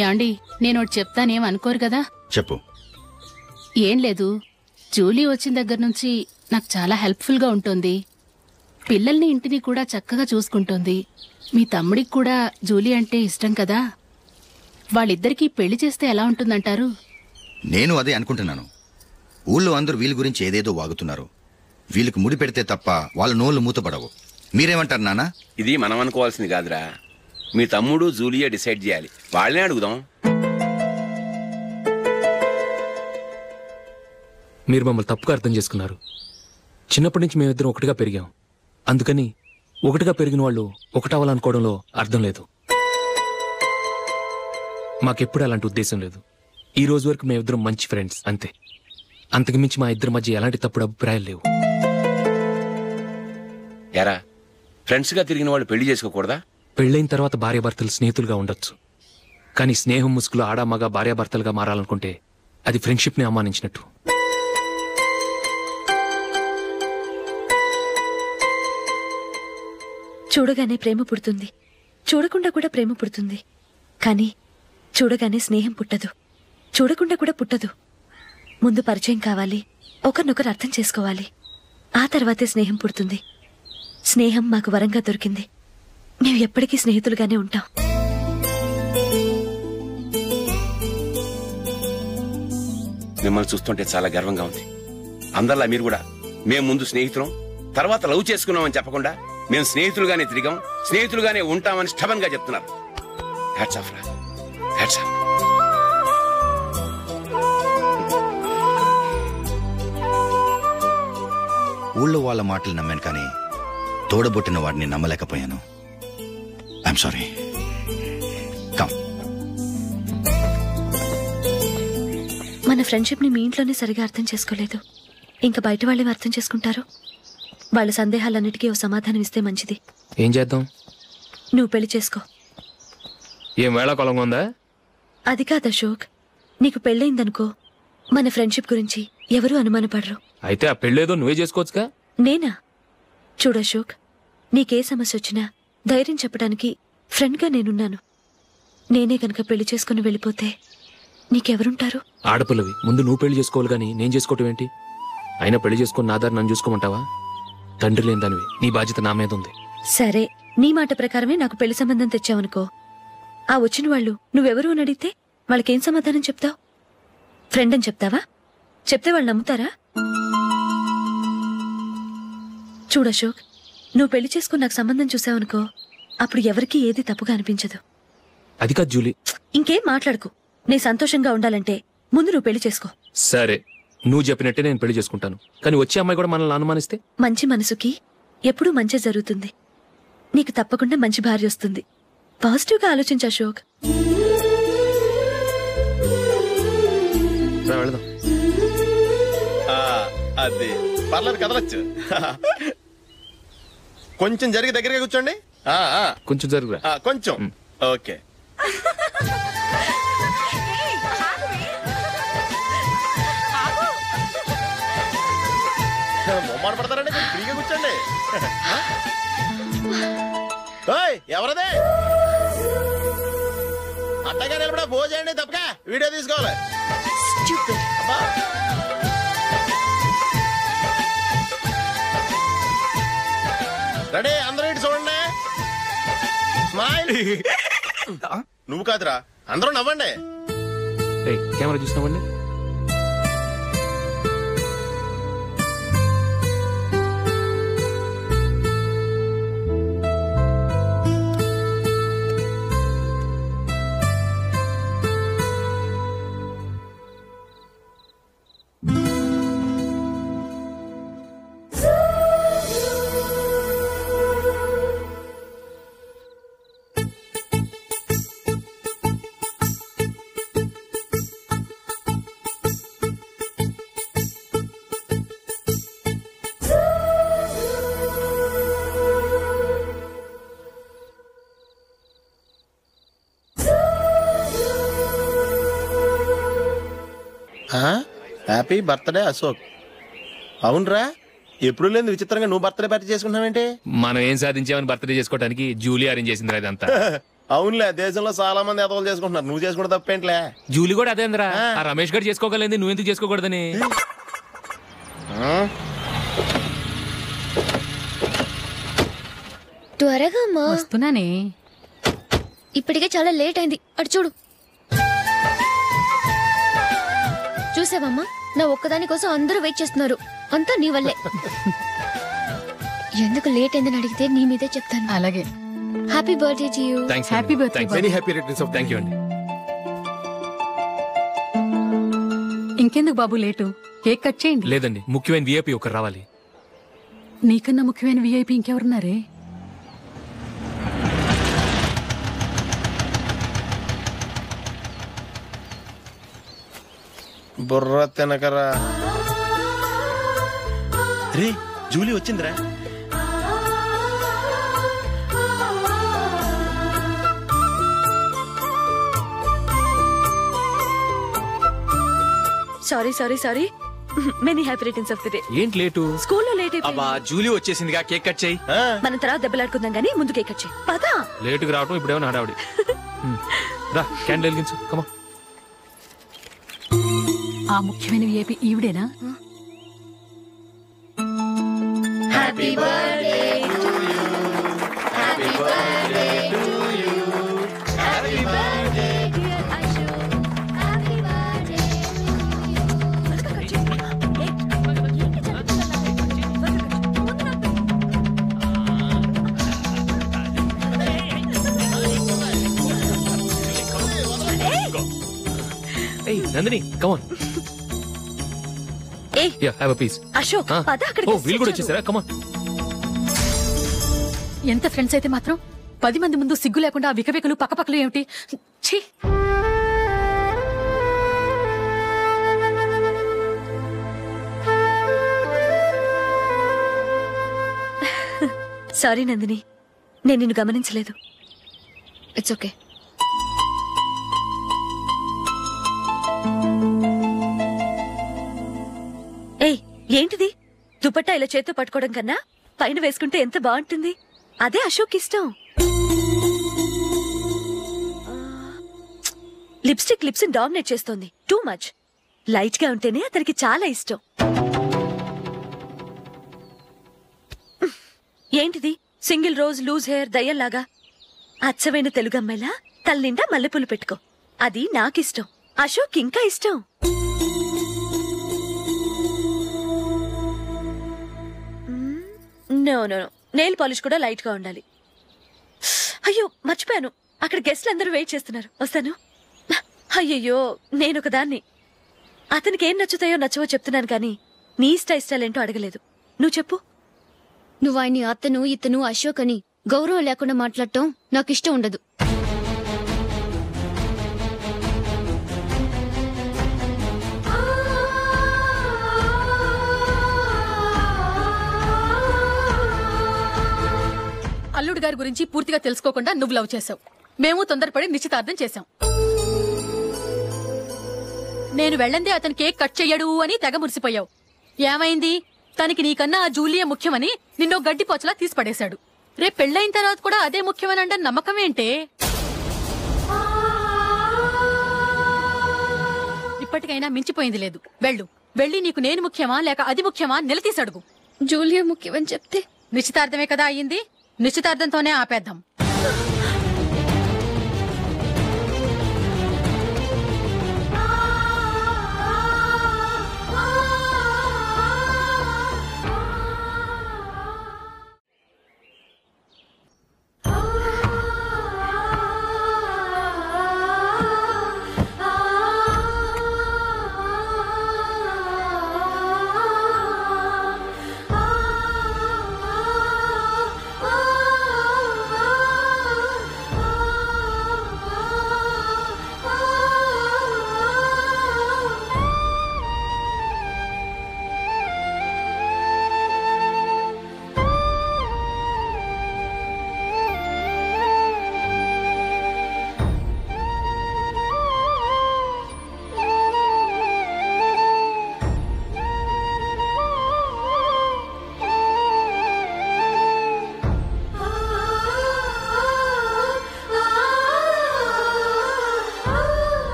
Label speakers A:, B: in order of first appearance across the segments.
A: యాండి నేనోటి చెప్తానేం అనుకోరు కదా?
B: చెప్పు.
A: ఏం లేదు, జూలీ వచ్చిన దగ్గర నుంచి నాకు చాలా హెల్ప్ఫుల్ గా ఉంటుంది. పిల్లల్ని ఇంటిని కూడా చక్కగా చూసుకుంటుంది. మీ తమ్ముడికి కూడా జూలీ అంటే ఇష్టం కదా. వాళ్ళిద్దరికీ పెళ్లి చేస్తే ఎలా ఉంటుందంటారు?
B: నేను అదే అనుకుంటున్నాను. ఊళ్ళో అందరూ వీళ్ళ గురించి ఏదేదో వాగుతున్నారు. వీళ్ళకి ముడి పెడితే తప్ప వాళ్ళ నోళ్ళు మూతపడవు. మీరేమంటారు నాన్న?
C: ఇది మనం అనుకోవాల్సింది కాదురా, మీ తమ్ముడు జూలియా డిసైడ్ చేయాలి. వాళ్ళనే అడుగుదాం.
D: మీరు మమ్మల్ని తప్పుగా అర్థం చేసుకున్నారు. చిన్నప్పటి నుంచి మేమిద్దరం ఒకటిగా పెరిగాం. అందుకని ఒకటిగా పెరిగిన వాళ్ళు ఒకటవ్వాలనుకోవడంలో అర్థం లేదు. మాకెప్పుడు అలాంటి ఉద్దేశం లేదు. ఈ రోజు వరకు మేమిద్దరం మంచి ఫ్రెండ్స్ అంతే. అంతకుమించి మా ఇద్దరి మధ్య ఎలాంటి తప్పుడు అభిప్రాయాలు లేవు.
C: ఎరా, ఫ్రెండ్స్ గా తిరిగిన వాళ్ళు పెళ్లి చేసుకోకూడదా?
D: పెళ్ళైన తర్వాత భార్యాభర్తలు స్నేహితులుగా ఉండొచ్చు. కానీ స్నేహం ముసుగులో ఆడామగా భార్యాభర్తలుగా మారాలనుకుంటే అది ఫ్రెండ్షిప్ ని అవమానించినట్టు.
E: చూడగానే ప్రేమ పుడుతుంది, చూడకుండా కూడా ప్రేమ పుడుతుంది. కానీ చూడగానే స్నేహం పుట్టదు, చూడకుండా కూడా పుట్టదు. ముందు పరిచయం కావాలి, ఒకరినొకరు అర్థం చేసుకోవాలి. ఆ తర్వాతే స్నేహం పుడుతుంది. స్నేహం మాకు వరంగా దొరికింది. మేము ఎప్పటికీ స్నేహితులుగానే ఉంటాం.
C: మిమ్మల్ని చూస్తుంటే చాలా గర్వంగా ఉంది. అందరిలా మీరు కూడా మేము ముందు స్నేహితులం, తర్వాత లవ్ చేసుకున్నామని చెప్పకుండా మేము స్నేహితులుగానే తిరిగాం, స్నేహితులుగానే ఉంటామని స్టబన్ గా చెప్తున్నారు. హ్యాట్స్ ఆఫ్ రా, హ్యాట్స్ ఆఫ్.
B: ఊళ్ళో వాళ్ళ మాటలు నమ్మాను, కానీ తోడబుట్టిన వాడిని నమ్మలేకపోయాను. I'm sorry. కమ్.
E: మన ఫ్రెండ్షిప్ ని మీ ఇంట్లోనే సరిగా అర్థం చేసుకోలేదు, ఇంకా బయట వాళ్ళేం అర్థం చేసుకుంటారు? వాళ్ళ సందేహాలన్నిటికీ ఓ సమాధానం ఇస్తే మంచిది.
D: ఏం చేద్దాం?
E: నువ్వు పెళ్లి చేసుకో.
D: ఏం వేళాకొలంగా ఉందా?
E: అది కాదు అశోక్, నీకు పెళ్ళయిందనుకో, మన ఫ్రెండ్షిప్ గురించి ఎవరూ అనుమానపడరు.
D: అయితే ఆ పెళ్ళేదో నువ్వే చేసుకోవచ్చుగా.
E: నేనా? చూడు అశోక్, నీకే సమస్య వచ్చినా ధైర్యం చెప్పడానికి ఫ్రెండ్గా నేనున్నాను. నేనే గనక పెళ్లి చేసుకుని వెళ్ళిపోతే నీకెవరుంటారు?
D: ఆడపిల్లవి, ముందు నువ్వు పెళ్లి చేసుకోవాలి గానీ నేను చేసుకోవటం ఏంటి? అయినా పెళ్లి చేసుకుని నా దారి నన్ను చూసుకోమంటావా? తండ్రి లేని దానివి, నీ బాధ్యత నా మీద ఉంది.
E: సరే, నీ మాట ప్రకారమే నాకు పెళ్లి సంబంధం తెచ్చావనుకో, ఆ వచ్చిన వాళ్ళు నువ్వెవరు అని అడిగితే వాళ్ళకేం సమాధానం చెప్తావు? ఫ్రెండ్ అని చెప్తావా? చెప్తే వాళ్ళు నమ్ముతారా? చూడు అశోక్, నువ్వు పెళ్లి చేసుకుని నాకు సంబంధం చూసావనుకో, అప్పుడు ఎవరికీ ఏది తప్పుగా అనిపించదు.
D: అది కాదు జూలీ.
E: ఇంకేం మాట్లాడుకు. నేను సంతోషంగా ఉండాలంటే ముందు నువ్వు పెళ్లి చేసుకో.
D: సరే, నువ్వు చెప్పినట్టే నేను పెళ్లి చేసుకుంటాను. కానీ వచ్చే అమ్మాయి కూడా మనల్ని అనుమానిస్తే?
E: మంచి మనసుకి ఎప్పుడూ మంచి జరుగుతుంది. నీకు తప్పకుండా మంచి భార్య వస్తుంది. పాజిటివ్గా ఆలోచించు అశోక్.
D: వెళదాం.
F: అది పర్లేదు, కదలొచ్చు. కొంచెం జరిగి దగ్గరగా కూర్చోండి.
D: కొంచెం జరుగురా.
F: కొంచెం. ఓకే. బొమ్మను పడతారండి, కొంచెం ఫ్రీగా కూర్చోండి. ఎవరదే? అట్టగా నిలబడా భోజనండి, తప్పగా వీడియో తీసుకోవాలి. రెడీ, అందరూ ఇటు చూడండి. స్మైల్. నువ్వు కాదురా, అందరూ నవ్వండి.
D: కెమెరా చూసినావండి.
F: Happy birthday Ashok. అవునరా, ఎప్పుడు లేదు విచిత్రంగా నువ్వు బర్త్డే పార్టీ చేసుకుంటున్నావేంటి?
D: మనం ఏం సాధించామని బర్త్డే చేసుకోవడానికి జూలీ అరేంజ్ చేసింది ఇదంతా.
F: అవునులే, దేశంలో చాలా మంది ఎదవలు చేసుకుంటున్నారు, నువ్వు చేసుకుంటే తప్పేంట్లే.
D: జూలీ కూడా అదేంద్రా, ఆ రమేష్ గారు చేసుకోగలేదు, నువ్వు ఎందుకు చేసుకోకూడదని.
G: త్వరగా అమ్మా.
A: వస్తున్నానే.
G: ఇప్పటికే చాలా లేట్ అయింది, అటు చూడు. చూసావమ్మా, నా ఒక్కదాని కోసం అందరూ వెయిట్ చేస్తున్నారు, అంతా నీ వల్లే. ఎందుకు లేట్ అయిందని అడిగితే నీ మీదే చెప్తాను.
A: అలాగే.
G: Happy birthday to you.
A: Happy birthday.
D: Very happy returns of. Thank you అండి.
A: ఇంకెందుకు బాబు లేటు, కేక్ కట్ చేయండి.
D: లేదండి, ముఖ్యమైన విఐపి ఒకరు రావాలి.
A: నీకన్నా ముఖ్యమైన విఐపి ఇంకెవరున్నారే?
F: బుర్ర తినకరా.
B: రే జూలీ వచ్చిందిరా.
E: Sorry many happy returns of the day.
D: ఏంటి లేటు?
E: స్కూల్లో లేట్ అయిపోయింది.
D: జూలీ వచ్చేసిందిగా, కేక్ కట్ చేయి.
E: మనం తర్వాత దెబ్బలాడుకుందాం గానీ ముందు కేక్ కట్ చేయి. పదా
D: లేటుగా రావటం ఇప్పుడేమో హడావిడి. రా, క్యాండిల్ వెలిగించు. కమా.
A: ఆ ముఖ్యమైన విఐపి ఈవిడేనా?
G: Happy birthday to you. Happy birthday to you. Happy birthday dear Ashu. Happy birthday
D: Nandini, come on. Have a piece.
E: Ashok పద అక్కడ.
D: ఓ, వీళ్ళు కూడా వచ్చేసారా? కమాన్.
A: ఎంత ఫ్రెండ్స్ అయితే మాత్రం 10 మంది ముందు సిగ్గు లేకుండా వికవికలు పక్కపక్కలు ఏమిటి? ఛీ!
E: సారీ నందిని, నేను నిన్ను గమనించలేదు.
G: It's okay.
E: ఏయ్, ఏంటిది? దుపట్టా ఇలా చేత్తో పట్టుకోవడం కన్నా పైన వేసుకుంటే ఎంత బాగుంటుంది. అదే అశోక్ ఇష్టం. లిప్స్టిక్ లిప్స్ డామినేట్ చేస్తోంది. Too much. లైట్ గా ఉంటేనే అతనికి చాలా ఇష్టం. ఏంటిది? సింగిల్ రోజ్ లూజ్ హెయిర్ దయ్యల్లాగా. అచ్చమైన తెలుగు అమ్మాయిలా తల్లిండా మల్లెపూలు పెట్టుకో. అది నాకిష్టం. అశోక్ ఇంకా ఇష్టం. No no no, nail polish కూడా లైట్ గా ఉండాలి. అయ్యో మర్చిపోయాను, అక్కడ గెస్ట్లు అందరూ వెయిట్ చేస్తున్నారు, వస్తాను. అయ్యయ్యో, నేనొకదాన్ని. అతనికి ఏం నచ్చుతాయో నచ్చవో చెప్తున్నాను కానీ నీ ఇష్టాలేంటో అడగలేదు. నువ్వు చెప్పు.
G: నువ్వు ఆయన్ని అతను ఇతను అశోక్ అని గౌరవం లేకుండా మాట్లాడటం నాకు ఇష్టం ఉండదు.
A: అల్లుడు గారి గురించి పూర్తిగా తెలుసుకోకుండా నువ్వు లవ్ చేసావు. మేము తొందరపడి నిశ్చితార్థం చేశాం. నేను వెళ్ళందే అతను కేక్ కట్ చెయ్యడు అని తెగ మురిసిపోయావు. ఏమైంది? తనకి నీకన్నా ఆ జూలియే ముఖ్యమని నిన్నో గడ్డిపోచలా తీసి పడేశాడు. రేపు పెళ్ళైన తర్వాత కూడా అదే ముఖ్యమని అంటే నమ్మకం ఏంటే? ఇప్పటికైనా మించిపోయింది లేదు. వెళ్ళి నీకు నేను ముఖ్యమా లేక అది ముఖ్యమా నిలదీసి అడుగు.
G: జూలియా ముఖ్యమని చెప్తే
A: నిశ్చితార్థమే కదా అయ్యింది, నిశ్చితార్థంతోనే ఆపేద్దాం.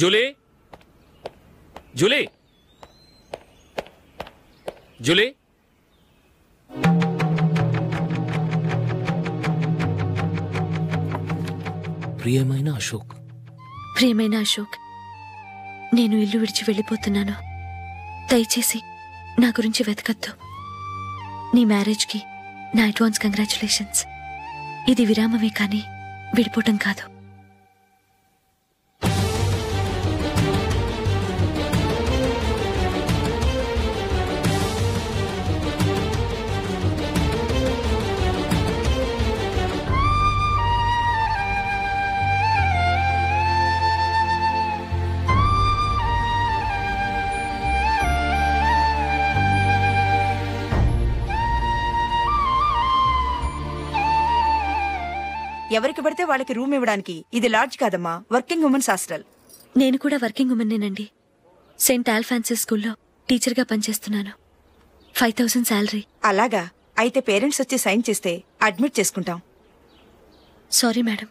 D: జూలీ జూలీ జూలీ ప్రియమైన అశోక్.
E: ప్రియమైన అశోక్, నేను ఇల్లు విడిచి వెళ్ళిపోతున్నాను. దయచేసి నా గురించి వెతకద్దు. నీ మ్యారేజ్కి నా అడ్వాన్స్ కంగ్రాచులేషన్స్. ఇది విరామమే కానీ విడిపోవటం కాదు.
H: ఎవరికి పడితే వాళ్ళకి రూమ్ ఇవ్వడానికి ఇది లాడ్జ్ కాదమ్మా, వర్కింగ్ ఉమెన్స్ హాస్టల్.
E: నేను కూడా వర్కింగ్ ఉమెన్నేనండి. సెయింట్ ఆల్ఫాన్సిస్ స్కూల్లో టీచర్గా పనిచేస్తున్నాను. 5000 శాలరీ.
H: అలాగా? అయితే పేరెంట్స్ వచ్చి సైన్ చేస్తే అడ్మిట్ చేసుకుంటాం.
E: సారీ మేడం,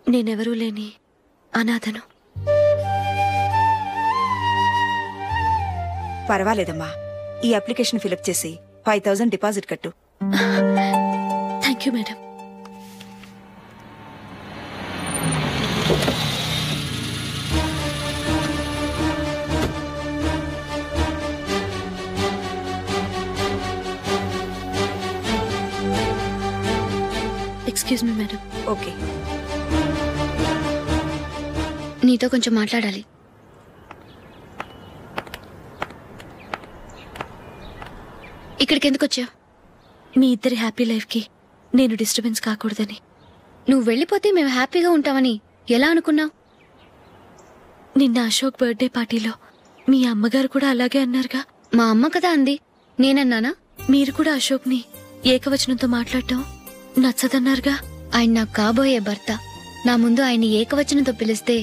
E: నేనెవరూ లేని అనాథను.
H: పర్వాలేదమ్మా, ఈ అప్లికేషన్ ఫిలప్ చేసి 5000 డిపాజిట్ కట్టు.
E: Thank you madam. Excuse me madam.
H: Okay.
G: నీతో కొంచెం మాట్లాడాలి. ఇక్కడికి ఎందుకు వచ్చావు?
E: మీ ఇద్దరి హ్యాపీ లైఫ్కి నేను డిస్టర్బెన్స్ కాకూడదని.
G: నువ్వు వెళ్ళిపోతే మేము హ్యాపీగా ఉంటామని ఎలా అనుకున్నావు?
E: నిన్న అశోక్ బర్త్డే పార్టీలో మీ అమ్మగారు కూడా అలాగే అన్నారుగా.
G: మా అమ్మ కదా అంది, నేనన్నానా?
E: మీరు కూడా అశోక్ని ఏకవచనంతో మాట్లాడటం నచ్చదన్నారుగా.
G: ఆయన నాకు కాబోయే భర్త. నా ముందు ఆయన్ని ఏకవచనంతో పిలిస్తే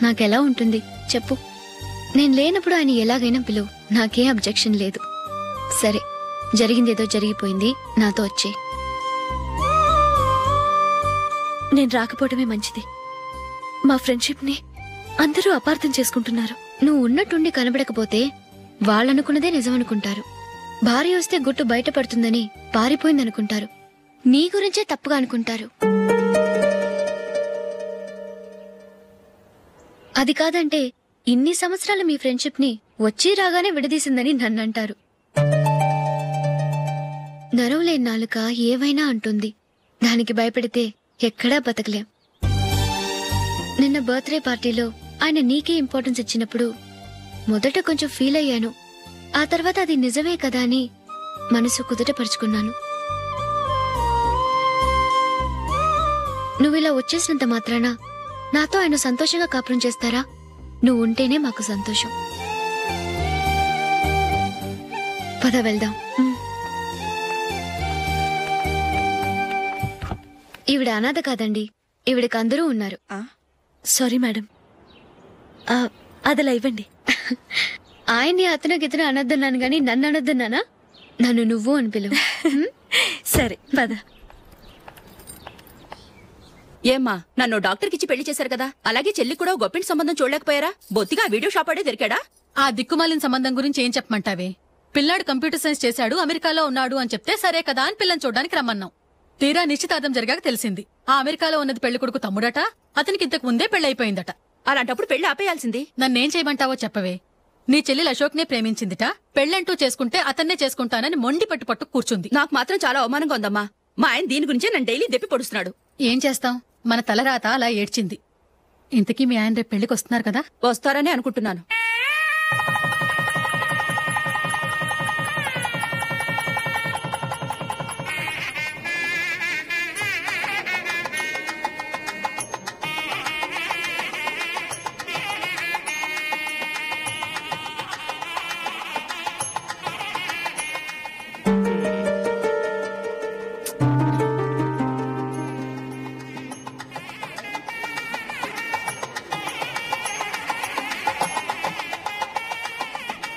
G: నాకెలా ఉంటుంది చెప్పు? నేను లేనప్పుడు ఆయన ఎలాగైనా పిలువు, నాకే అబ్జెక్షన్ లేదు. సరే, జరిగిందేదో జరిగిపోయింది, నాతో వచ్చే.
E: నేను రాకపోవడమే మంచిది. మా ఫ్రెండ్షిప్ని అందరూ అపార్థం చేసుకుంటున్నారు.
G: నువ్వు ఉన్నట్టుండి కనబడకపోతే వాళ్ళనుకున్నదే నిజమనుకుంటారు. భార్య వస్తే గుట్టు బయటపడుతుందని పారిపోయిందనుకుంటారు. నీ గురించే తప్పుగా అనుకుంటారు. అది కాదంటే ఇన్ని సంవత్సరాలు మీ ఫ్రెండ్షిప్ ని వచ్చి రాగానే విడదీసిందని నన్నంటారు. నరవలేని నాలుక ఏవైనా అంటుంది. దానికి భయపడితే ఎక్కడా బతకలేం. నిన్న బర్త్డే పార్టీలో ఆయన నీకే ఇంపార్టెన్స్ ఇచ్చినప్పుడు మొదట కొంచెం ఫీల్ అయ్యాను. ఆ తర్వాత అది నిజమే కదా అని మనసు కుదుటపరుచుకున్నాను. నువ్విలా వచ్చేసినంత మాత్రాన నాతో ఆయన సంతోషంగా కాపురం చేస్తారా? నువ్వు ఉంటేనే మాకు సంతోషం. పద వెళ్దాం. ఈవిడ అనాథ కాదండి, ఈవిడకి అందరూ ఉన్నారు.
E: సారీ మేడం, అదలా ఇవ్వండి.
G: ఆయన్ని అతను గితను అనొద్దన్నాను గాని నన్ను అనొద్దన్నానా? నన్ను నువ్వు అని పిలువు.
E: సరే పద.
I: ఏమ్మా, నన్ను డాక్టర్కిచ్చి పెళ్లి చేశారు కదా, అలాగే చెల్లి కూడా గొప్పింటి సంబంధం చూడలేకపోయారా? బొత్తిగా వీడియో షాప్ ఆడే దొరికాడా?
J: ఆ దిక్కుమాలిన సంబంధం గురించి ఏం చెప్పమంటావే? పిల్లాడు కంప్యూటర్ సైన్స్ చేశాడు, అమెరికాలో ఉన్నాడు అని చెప్తే సరే కదా అని పిల్లని చూడడానికి రమ్మన్నాం. తీరా నిశ్చితార్థం జరిగాక తెలిసింది ఆ అమెరికాలో ఉన్నది పెళ్లి కొడుకు తమ్ముడట, అతనికి ఇంతకు ముందే పెళ్లయిపోయిందట.
I: అలాంటప్పుడు పెళ్లి ఆపేయాల్సింది.
J: నన్నేం చేయమంటావో చెప్పవే? నీ చెల్లెలు అశోక్నే ప్రేమించిందిట, పెళ్లంటూ చేసుకుంటే అతన్నే చేసుకుంటానని మొండి పట్టు కూర్చుంది.
I: నాకు మాత్రం చాలా అవమానంగా ఉందమ్మా. మా ఆయన దీని గురించే నన్ను డైలీ దెప్పి పొడుస్తున్నాడు.
J: ఏం చేస్తాం, మన తలరాత అలా ఏడ్చింది. ఇంతకీ మీ ఆయన రేపు పెళ్లికి వస్తున్నారు కదా?
I: వస్తారని అనుకుంటున్నాను.